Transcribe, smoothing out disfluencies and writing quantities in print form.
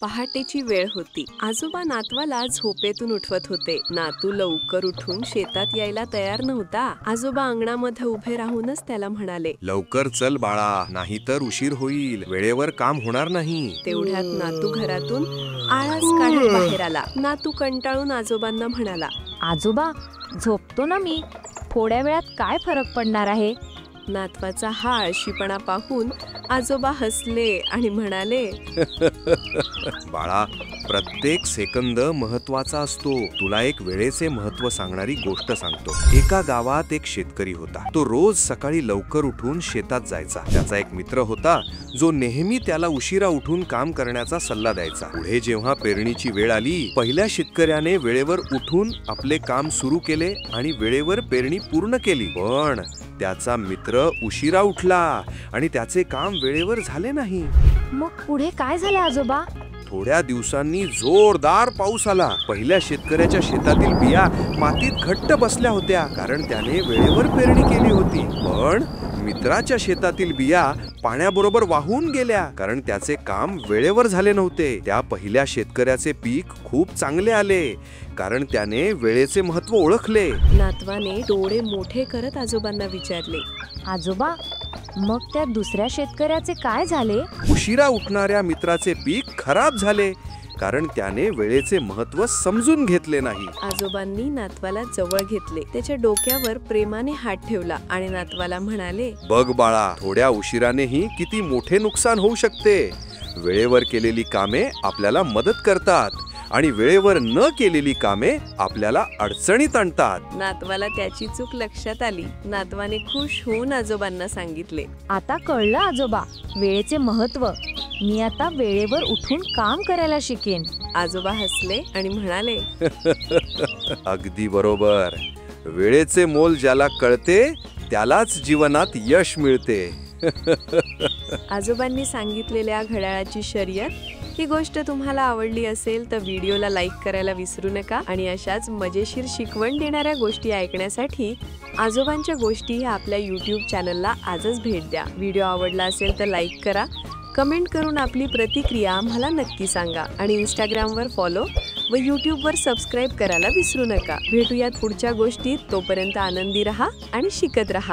पहाटेची वेळ होती. आजोबा नातवाला झोपेतून उठवत होते. नातू लवकर उठून शेतात यायला तयार नव्हता. आजोबा अंगणामध्ये उभे राहूनच त्याला म्हणाले, लवकर चल बाळा, नाहीतर उशीर होईल, वेळेवर काम होणार नाही. तेवढ्यात नातू घरातून आळस काढत बाहेर आला. नातू कंटाळून आजोबांना म्हणाला, आजोबा, झोपतो ना मी, थोड्या वेळात काय फरक पडणार आहे? नातवाचा हा आळशीपणा पाहून आजोबा हसले आणि म्हणाले, बाळा, प्रत्येक सेकंद महत्वाचा असतो. तुला एक वेळेचे महत्व सांगणारी गोष्ट सांगतो. एका गावात एक शेतकरी होता. तो रोज सकाळी लवकर उठून शेतात जायचा. त्याचा एक मित्र होता जो नेहमी त्याला उशिरा उठून काम करण्याचा सल्ला द्यायचा. पुढे जेव्हा पेरणीची वेळ आली, पहिल्या शेतकऱ्याने वेळेवर उठून आपले काम सुरू केले आणि वेळेवर पेरणी पूर्ण केली. पण त्याचा मित्र उशिरा उठला आणि त्याचे काम वेळेवर झाले नाही. मग पुढे काय झालं आजोबा? थोड्या दिवसांनी जोरदार पाऊस आला. पहिल्या शेतकऱ्याच्या शेतातील बिया मातीत घट्ट बसल्या होत्या, कारण त्याने वेळेवर पेरणी केली होती. पण मित्राच्या शेतातील बिया पाण्याबरोबर वाहून गेल्या, कारण त्याचे काम वेळेवर झाले नव्हते. त्या पहिल्या शेतकऱ्याचे पीक खूप चांगले आले, कारण त्याने वेळेचे महत्व ओळखले. नातवाने डोळे मोठे करत आजोबांना विचारले, आजोबा, मग त्या दुसऱ्या शेतकऱ्याचे काय झाले? उशिरा उठणाऱ्या मित्राचे पीक खराब झाले, कारण त्याने वेळेचे महत्व समजून घेतले नाही. आजोबांनी नातवाला जवळ घेतले, त्याच्या डोक्यावर प्रेमाने हात ठेवला आणि नातवाला म्हणाले, बघ बाळा, थोड्या उशिरानेही किती मोठे नुकसान होऊ शकते. वेळेवर केलेली कामे आपल्याला मदत करतात आणि वेळेवर न केलेली कामे आपल्याला अडचणीत आणतात. नातवाला त्याची चूक लक्षात आली. नातवाने खुश होऊन आजोबांना सांगितले, आता कळलं आजोबा, वेळेचे महत्व. मी आता वेळेवर उठून काम करायला शिकेन. आजोबा हसले आणि म्हणाले, अगदी बरोबर. वेळेचे मोल ज्याला कळते त्यालाच जीवनात यश मिळते. आजोबांनी सांगितलेल्या घड्याळाची शर्यत ही गोष्ट तुम्हाला आवडली असेल तर व्हिडिओला लाईक करायला विसरू नका. आणि अशाच मजेशीर शिकवण देणाऱ्या गोष्टी ऐकण्यासाठी आजोबांच्या गोष्टी ह्या आपल्या YouTube चॅनलला आजच भेट द्या. व्हिडिओ आवडला असेल तर लाईक करा, कमेंट करून आपली प्रतिक्रिया आम्हाला नक्की सांगा आणि Instagramवर फॉलो व YouTubeवर सबस्क्राईब करायला विसरू नका. भेटूयात पुढच्या गोष्टीत. तोपर्यंत आनंदी रहा आणि शिकत रहा.